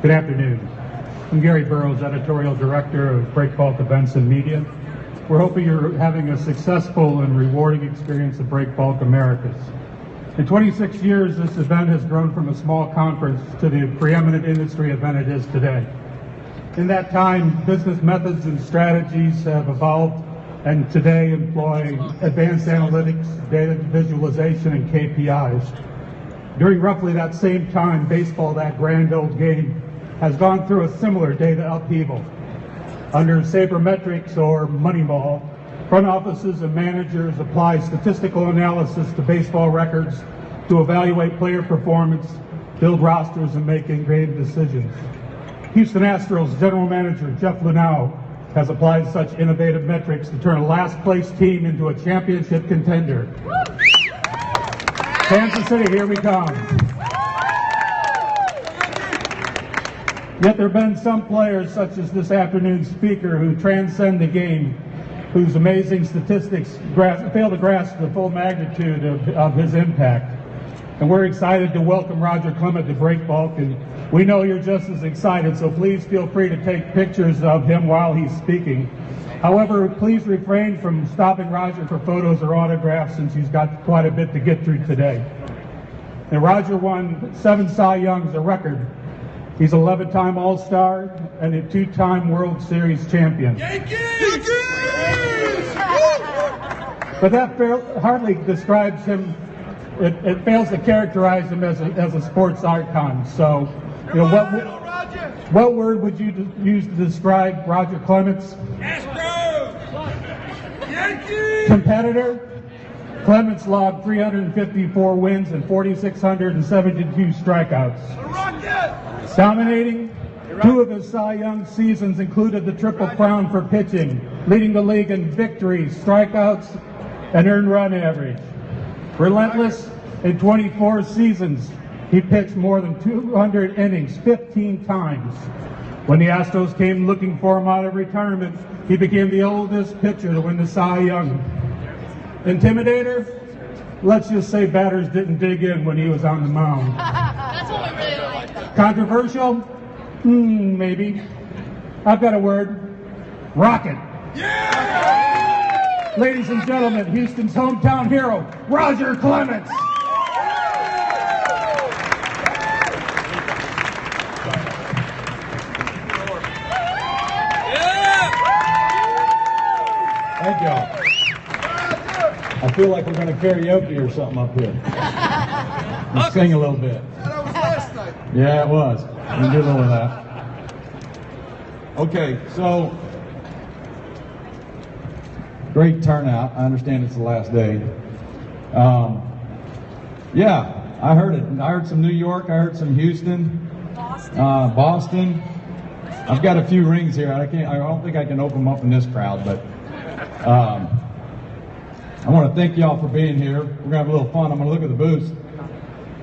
Good afternoon. I'm Gary Burrows, Editorial Director of Breakbulk Events and Media. We're hoping you're having a successful and rewarding experience at Breakbulk Americas. In 26 years, this event has grown from a small conference to the preeminent industry event it is today. In that time, business methods and strategies have evolved and today employ advanced analytics, data visualization, and KPIs. During roughly that same time, baseball, that grand old game, has gone through a similar data upheaval. Under sabermetrics or Moneyball, front offices and managers apply statistical analysis to baseball records to evaluate player performance, build rosters, and make in-game decisions. Houston Astros General Manager Jeff Lunau has applied such innovative metrics to turn a last-place team into a championship contender. Kansas City, here we come. Yet there have been some players, such as this afternoon's speaker, who transcend the game, whose amazing statistics fail to grasp the full magnitude of his impact. And we're excited to welcome Roger Clemens to Breakbulk, and we know you're just as excited, so please feel free to take pictures of him while he's speaking. However, please refrain from stopping Roger for photos or autographs, since he's got quite a bit to get through today. And Roger won 7 Cy Youngs, a record. He's an 11-time All-Star and a 2-time World Series champion. Yankees! But that hardly describes him. It fails to characterize him as a sports icon. So, what word would you use to describe Roger Clemens? Astros! Yankees! Competitor. Clemens logged 354 wins and 4,672 strikeouts. Rocket! Dominating, 2 of his Cy Young seasons included the Triple Crown for pitching, leading the league in victories, strikeouts, and earned run average. Relentless, in 24 seasons, he pitched more than 200 innings 15 times. When the Astros came looking for him out of retirement, he became the oldest pitcher to win the Cy Young. Intimidator? Let's just say batters didn't dig in when he was on the mound. That's what we really like. Controversial? Maybe. I've got a word. Rocket. Yeah! Ladies and gentlemen, Houston's hometown hero, Roger Clemens. Thank y'all. I feel like we're going to karaoke or something up here. And sing a little bit. That was last night. Yeah, it was. We did a little of that. Okay, so great turnout. I understand it's the last day. Yeah, I heard it. I heard some New York. I heard some Houston, Boston. I've got a few rings here. I don't think I can open them up in this crowd, but I want to thank y'all for being here. We're going to have a little fun. I'm going to look at the booths.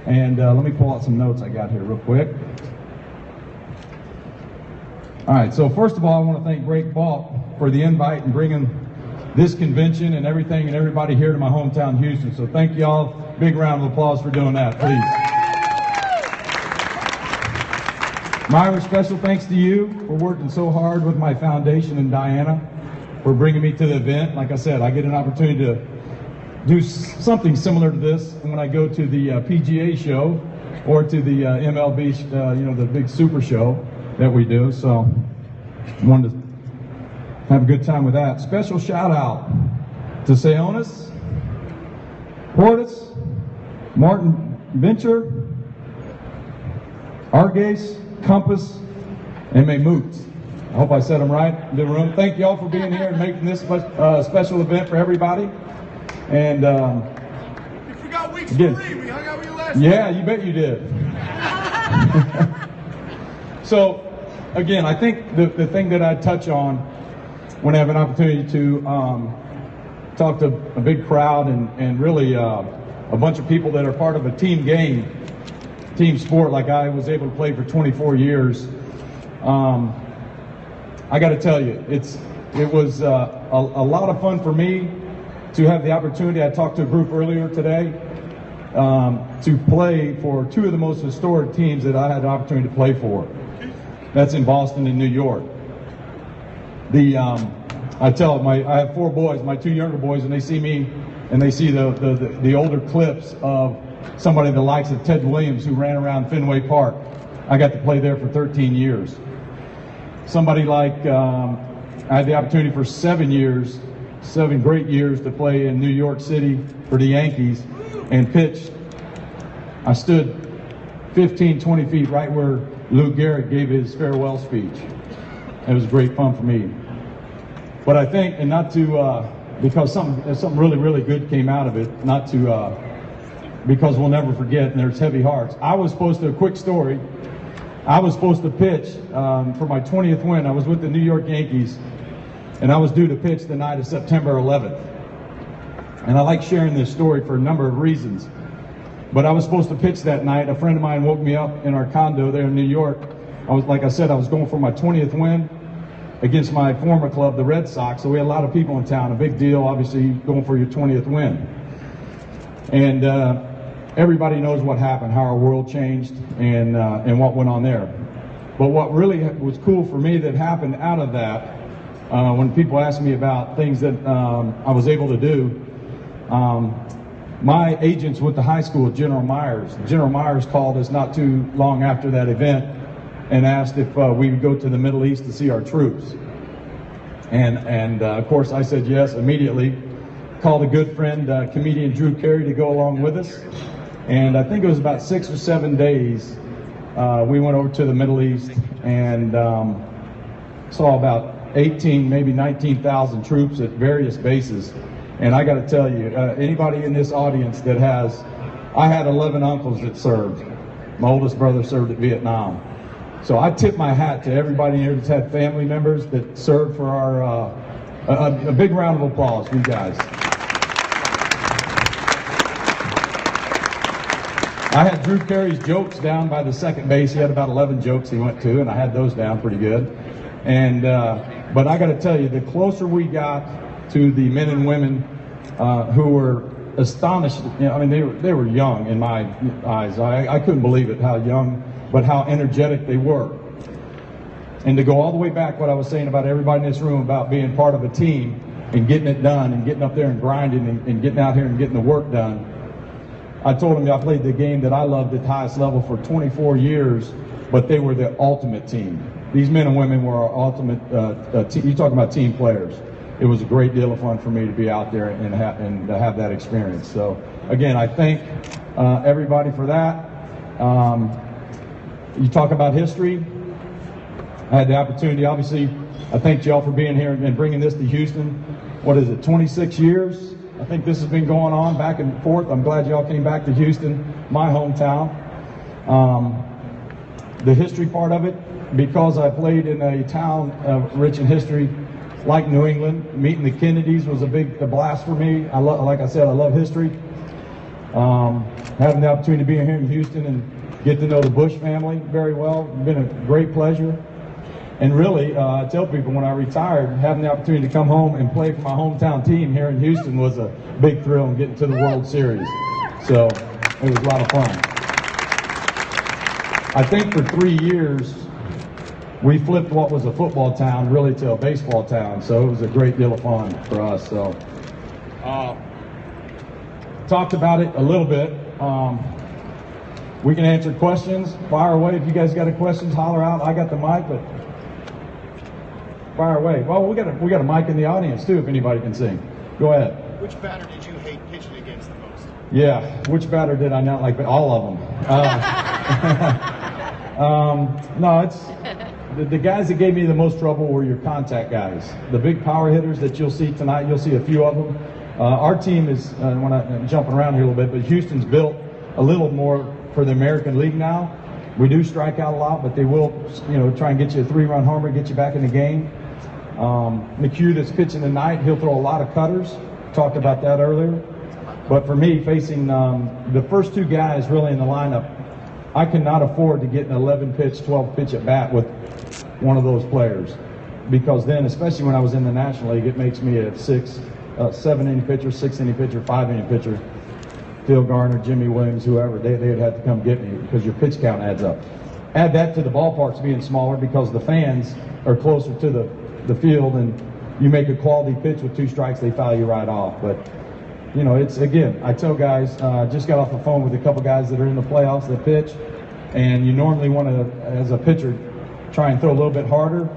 And let me pull out some notes I got here real quick. All right, so first of all, I want to thank Breakbulk for the invite and bringing this convention and everything and everybody here to my hometown, Houston. So thank y'all. Big round of applause for doing that, please. Myra, special thanks to you for working so hard with my foundation and Diana for bringing me to the event. Like I said, I get an opportunity to do something similar to this when I go to the PGA show or to the MLB, the big super show that we do. So I wanted to have a good time with that. Special shout out to Seonis, Portis, Martin Venture, Argase, Compass, and Maymut. I hope I said them right in the room. Thank you all for being here and making this special event for everybody. And You forgot week 3. We hung out with you last yeah, you bet you did. So, again, I think the thing that I touch on when I have an opportunity to talk to a big crowd and really a bunch of people that are part of a team game, team sport like I was able to play for 24 years, I got to tell you, it was a lot of fun for me to have the opportunity. I talked to a group earlier today to play for 2 of the most historic teams that I had the opportunity to play for. That's in Boston and New York. I have 4 boys, my 2 younger boys, and they see me and they see the older clips of somebody the likes of Ted Williams, who ran around Fenway Park. I got to play there for 13 years. Somebody like, I had the opportunity for 7 great years to play in New York City for the Yankees and pitched. I stood 15, 20 feet right where Lou Gehrig gave his farewell speech. It was great fun for me. But I think, and not to, because something really, really good came out of it, not to, because we'll never forget, and there's heavy hearts. I was supposed to, a quick story, I was supposed to pitch for my 20th win. I was with the New York Yankees, and I was due to pitch the night of September 11th. And I like sharing this story for a number of reasons. But I was supposed to pitch that night. A friend of mine woke me up in our condo there in New York. Like I said, I was going for my 20th win against my former club, the Red Sox. So we had a lot of people in town. A big deal, obviously, going for your 20th win. And everybody knows what happened, how our world changed, and what went on there. But what really was cool for me that happened out of that, when people ask me about things that I was able to do, my agents with the high school, General Myers called us not too long after that event and asked if we would go to the Middle East to see our troops. And of course I said yes immediately. Called a good friend, comedian Drew Carey, to go along with us. And I think it was about 6 or 7 days we went over to the Middle East and saw about 18, maybe 19,000 troops at various bases. And I got to tell you, anybody in this audience that has, I had 11 uncles that served. My oldest brother served at Vietnam. So I tip my hat to everybody here that's had family members that served for our, a big round of applause for you guys. I had Drew Carey's jokes down by the second base. He had about 11 jokes he went to, and I had those down pretty good. And but I got to tell you, the closer we got to the men and women who were astonished, you know, I mean, they were young in my eyes. I couldn't believe it, how young, but how energetic they were. And to go all the way back, what I was saying about everybody in this room about being part of a team and getting it done and getting up there and grinding and getting out here and getting the work done. I told them I played the game that I loved at the highest level for 24 years, but they were the ultimate team. These men and women were our ultimate team. You're talking about team players. It was a great deal of fun for me to be out there and have that experience. So again, I thank everybody for that. You talk about history. I had the opportunity, obviously, I thank y'all for being here and bringing this to Houston. What is it, 26 years? I think this has been going on back and forth. I'm glad y'all came back to Houston, my hometown. The history part of it, because I played in a town rich in history like New England, meeting the Kennedys was a blast for me. Like I said, I love history. Having the opportunity to be here in Houston and get to know the Bush family very well, it's been a great pleasure. And really, I tell people when I retired, having the opportunity to come home and play for my hometown team here in Houston was a big thrill in getting to the World Series. So it was a lot of fun. I think for 3 years, we flipped what was a football town really to a baseball town. So it was a great deal of fun for us. So talked about it a little bit. We can answer questions. Fire away. If you guys got any questions, holler out. I got the mic, but fire away. Well, we got a mic in the audience too, if anybody can sing. Go ahead. Which batter did you hate pitching against the most? Yeah, which batter did I not like? All of them. No, it's the guys that gave me the most trouble were your contact guys. The big power hitters that you'll see tonight. You'll see a few of them. Our team is, when I'm jumping around here a little bit, but Houston's built a little more for the American League now. We do strike out a lot, but they will, try and get you a 3-run homer, get you back in the game. McHugh that's pitching tonight, he'll throw a lot of cutters. Talked about that earlier. But for me, facing the first 2 guys really in the lineup, I cannot afford to get an 11-pitch, 12-pitch at bat with one of those players. Because then, especially when I was in the National League, it makes me a 7-inning pitcher, 6-inning pitcher, 5-inning pitcher. Phil Garner, Jimmy Williams, whoever, they'd have to come get me because your pitch count adds up. Add that to the ballparks being smaller because the fans are closer to the field, and you make a quality pitch with 2 strikes, they foul you right off. But, you know, it's, again, I tell guys, just got off the phone with a couple guys that are in the playoffs that pitch, and you normally want to, as a pitcher, try and throw a little bit harder,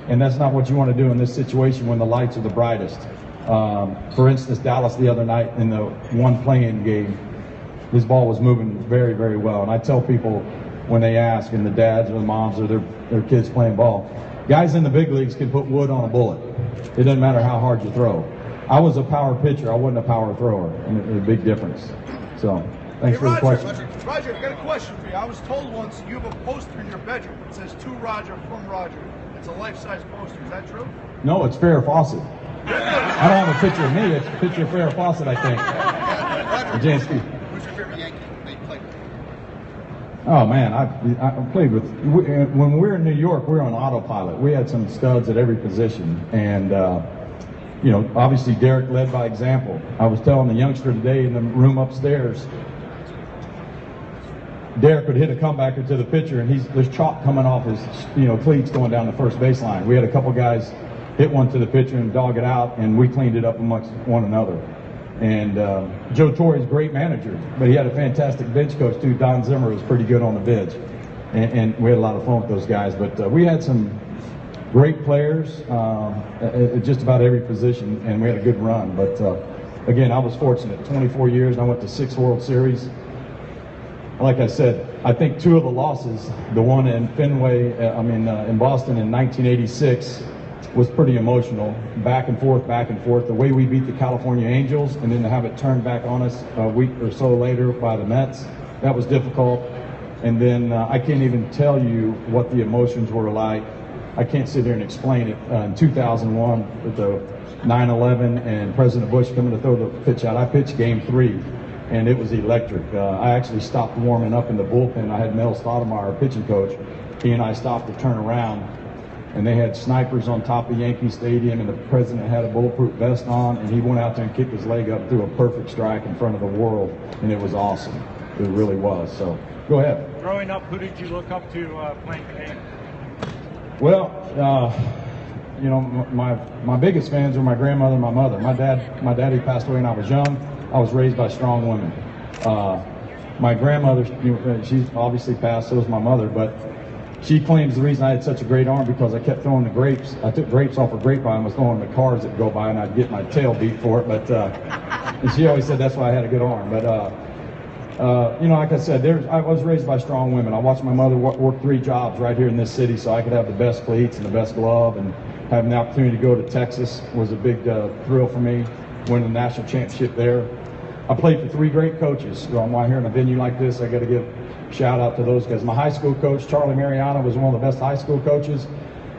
and that's not what you want to do in this situation when the lights are the brightest. For instance, Dallas the other night in the one play-in game, his ball was moving very, very well. And I tell people when they ask, and the dads or the moms or their kids playing ball, guys in the big leagues can put wood on a bullet. It doesn't matter how hard you throw. I was a power pitcher. I wasn't a power thrower, and it's a big difference. So, thanks for the question. Roger, I've got a question for you. I was told once you have a poster in your bedroom. It says to Roger, from Roger. It's a life-size poster. Is that true? No, it's Farrah Fawcett. I don't have a picture of me. It's a picture of Farrah Fawcett, I think. Jansky. Who's your favorite Yankee that you played with? Oh, man, I played with, when we were in New York, we were on autopilot. We had some studs at every position. And, you know, obviously Derek led by example. I was telling the youngster today in the room upstairs, Derek would hit a comebacker to the pitcher, and there's chalk coming off his, you know, cleats going down the first baseline. We had a couple guys hit one to the pitcher and dog it out, and we cleaned it up amongst one another. And Joe Torre's a great manager, but he had a fantastic bench coach too. Don Zimmer was pretty good on the bench, and we had a lot of fun with those guys. But we had some great players at just about every position, and we had a good run. But again, I was fortunate. 24 years, and I went to 6 World Series. Like I said, I think 2 of the losses, the one in Fenway, in Boston in 1986, was pretty emotional. Back and forth. The way we beat the California Angels, and then to have it turned back on us a week or so later by the Mets, that was difficult. And then I can't even tell you what the emotions were like. I can't sit here and explain it. In 2001, with the 9/11 and President Bush coming to throw the pitch out, I pitched Game 3. And it was electric. I actually stopped warming up in the bullpen. I had Mel Stoudemire, our pitching coach. He and I stopped to turn around, and they had snipers on top of Yankee Stadium, and the president had a bulletproof vest on, and he went out there and kicked his leg up through a perfect strike in front of the world, and it was awesome. It really was. So, go ahead. Growing up, who did you look up to playing the game? Well, you know, my biggest fans were my grandmother and my mother. My daddy passed away when I was young. I was raised by strong women. My grandmother, she's obviously passed, so was my mother, but she claims the reason I had such a great arm because I kept throwing the grapes. I took grapes off a grapevine and was throwing the cars that go by, and I'd get my tail beat for it. But and she always said that's why I had a good arm. But you know, like I said, I was raised by strong women. I watched my mother work 3 jobs right here in this city so I could have the best cleats and the best glove, and having the opportunity to go to Texas was a big thrill for me. Winning the national championship there. I played for 3 great coaches. So while here in a venue like this, I got to give a shout out to those guys. My high school coach, Charlie Mariano, was one of the best high school coaches.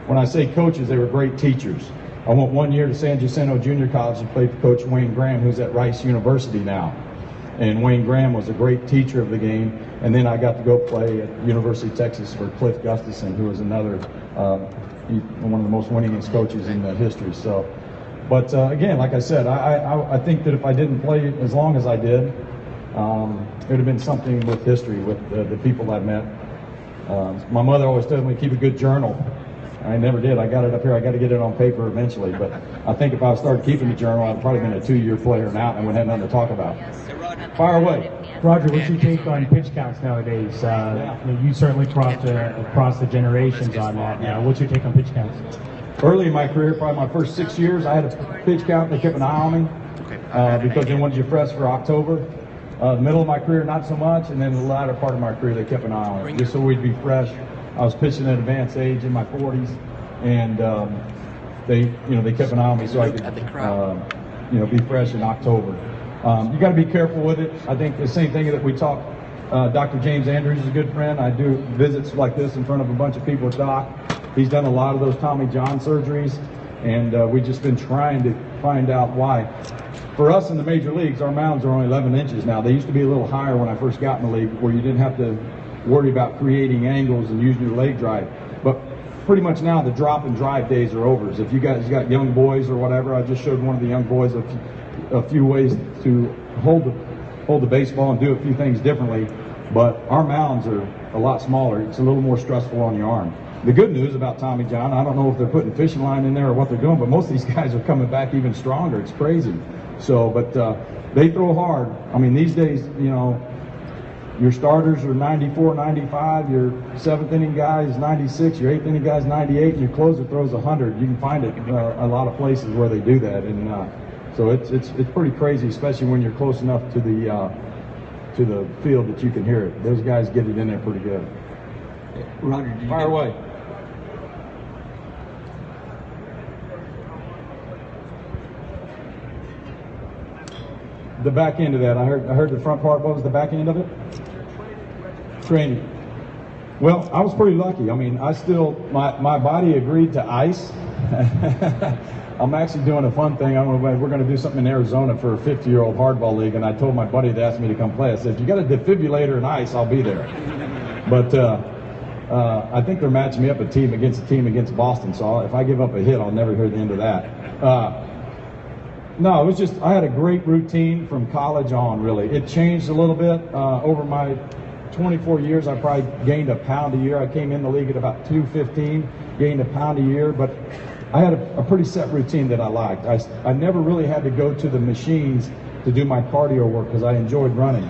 When I say coaches, they were great teachers. I went 1 year to San Jacinto Junior College and played for Coach Wayne Graham, who's at Rice University now. And Wayne Graham was a great teacher of the game. And then I got to go play at University of Texas for Cliff Gustafson, who was another one of the most winningest coaches in history. So. But again, like I said, I think that if I didn't play as long as I did, it would have been something with history, with the people I've met. My mother always told me to keep a good journal. I never did. I got it up here. I got to get it on paper eventually. But I think if I started keeping the journal, I'd probably been a 2-year player now and wouldn't have nothing to talk about. Fire away. Roger, what's your take on pitch counts nowadays? You certainly crossed the generations on that now. What's your take on pitch counts? Early in my career, probably my first 6 years, I had a pitch count. They kept an eye on me because they wanted you fresh for October. The middle of my career, not so much, and then the latter part of my career, they kept an eye on it just so we'd be fresh. I was pitching at advanced age in my 40s, and they kept an eye on me so I could be fresh in October. You got to be careful with it. I think the same thing that we talk. Dr. James Andrews is a good friend. I do visits like this in front of a bunch of people with Doc. He's done a lot of those Tommy John surgeries, and we've just been trying to find out why. For us in the major leagues, our mounds are only 11 inches now. They used to be a little higher when I first got in the league, where you didn't have to worry about creating angles and using your leg drive. But pretty much now the drop and drive days are over. So if you guys got young boys or whatever, I just showed one of the young boys a few ways to hold the baseball and do a few things differently. but our mounds are a lot smaller. It's a little more stressful on your arm. The good news about Tommy John, I don't know if they're putting fishing line in there or what they're doing, but most of these guys are coming back even stronger. It's crazy. So, but they throw hard. I mean, these days, you know, your starters are 94, 95, your seventh inning guy is 96, your eighth inning guy is 98, and your closer throws 100. You can find it a lot of places where they do that, and so it's pretty crazy, especially when you're close enough to the field that you can hear it. Those guys get it in there pretty good. Roger, did you Fire away. The back end of that, I heard the front part. What was the back end of it? Training. Well, I was pretty lucky. I mean, my body agreed to ice. I'm actually doing a fun thing. We're going to do something in Arizona for a 50-year-old hardball league, and I told my buddy that asked me to come play. I said, if you got a defibrillator and ice, I'll be there. But I think they're matching me up a team against Boston, so if I give up a hit, I'll never hear the end of that. No, it was just, I had a great routine from college on, really. It changed a little bit. Over my 24 years, I probably gained a pound a year. I came in the league at about 215, gained a pound a year, but I had a pretty set routine that I liked. I never really had to go to the machines to do my cardio work because I enjoyed running.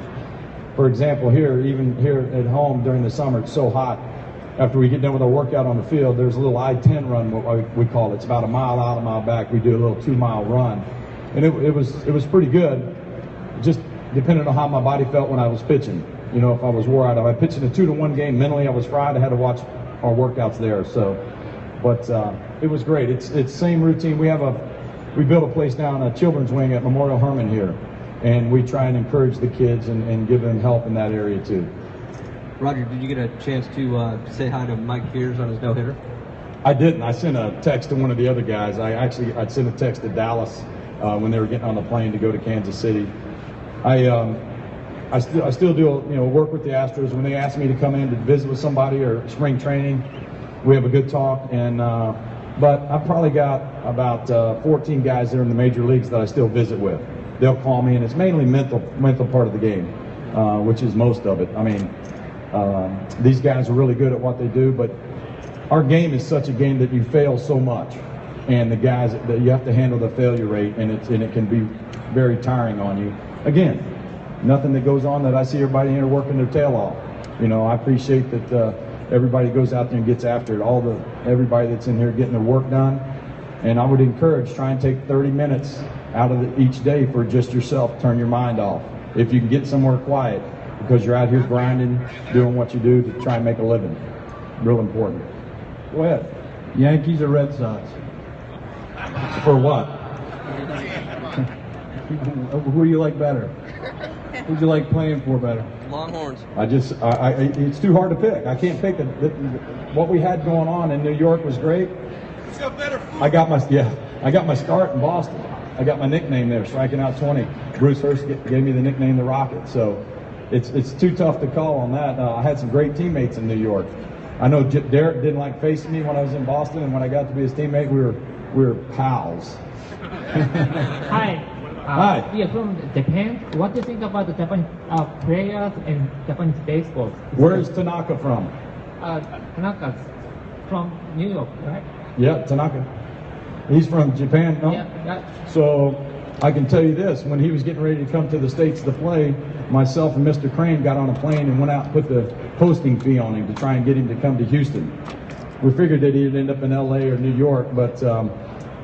For example, even here at home during the summer, it's so hot. After we get done with our workout on the field, there's a little I-10 run, what we call it. It's about a mile out, a mile back. We do a little 2-mile run. And it was pretty good, just depending on how my body felt when I was pitching. You know, if I was wore out, if I pitched in a 2-1 game, mentally I was fried. I had to watch our workouts there. So, but it was great. It's same routine. We built a place down a children's wing at Memorial Hermann here, and we try and encourage the kids and give them help in that area too. Roger, did you get a chance to say hi to Mike Fears on his no-hitter? I didn't. I sent a text to one of the other guys. I'd sent a text to Dallas when they were getting on the plane to go to Kansas City. I still do, you know, work with the Astros. When they ask me to come in to visit with somebody or spring training, we have a good talk. And but I've probably got about 14 guys there in the major leagues that I still visit with. They'll call me, and it's mainly mental part of the game, which is most of it. I mean, these guys are really good at what they do, but our game is such a game that you fail so much. And the guys that you have to handle the failure rate, and it can be very tiring on you. Again, nothing that goes on that I see everybody here working their tail off. You know, I appreciate that everybody goes out there and gets after it. Everybody that's in here getting their work done, and I would encourage try and take 30 minutes out of each day for just yourself. Turn your mind off. If you can get somewhere quiet, because you're out here grinding, doing what you do to try and make a living. Real important. Go ahead. Yankees or Red Sox? For what? Who do you like better? Who do you like playing for better? Longhorns. It's too hard to pick. I can't pick what we had going on in New York was great. It's got better food. I got my start in Boston. I got my nickname there, striking out 20. Bruce Hurst gave me the nickname the Rocket. So it's too tough to call on that. I had some great teammates in New York. I know Derek didn't like facing me when I was in Boston, and when I got to be his teammate, we were pals. Hi. Hi. We are from Japan. What do you think about the Japanese players and Japanese baseball? Where's Tanaka from? Tanaka's from New York, right? Yeah, Tanaka. He's from Japan, no? Yeah. So I can tell you this, when he was getting ready to come to the States to play, myself and Mr. Crane got on a plane and went out and put the posting fee on him to try and get him to come to Houston. We figured that he'd end up in LA or New York, but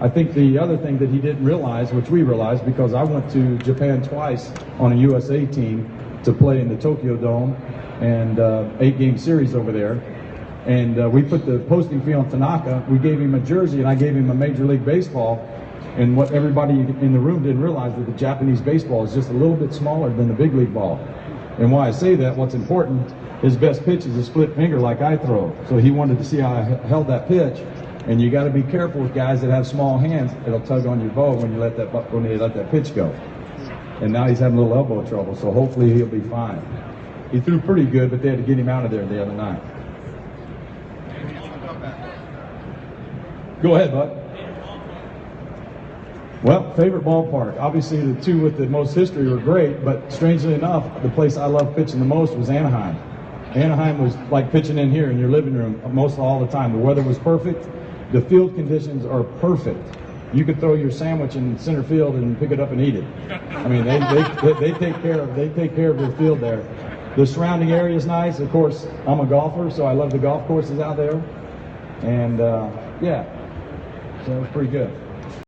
I think the other thing that he didn't realize, which we realized because I went to Japan twice on a USA team to play in the Tokyo Dome and 8-game series over there. And we put the posting fee on Tanaka. We gave him a jersey and I gave him a Major League Baseball. And what everybody in the room didn't realize that the Japanese baseball is just a little bit smaller than the big league ball. And why I say that, what's important, his best pitch is a split finger like I throw. So he wanted to see how I held that pitch. And you got to be careful with guys that have small hands. It'll tug on your bow when you let that pitch go. And now he's having a little elbow trouble, so hopefully he'll be fine. He threw pretty good, but they had to get him out of there the other night. Go ahead, bud. Well, favorite ballpark. Obviously, the two with the most history were great, but strangely enough, the place I loved pitching the most was Anaheim. Anaheim was like pitching in here in your living room most all the time. The weather was perfect. The field conditions are perfect. You could throw your sandwich in center field and pick it up and eat it. I mean, they take care of the field there. The surrounding area is nice. Of course, I'm a golfer, so I love the golf courses out there. And yeah, so it was pretty good.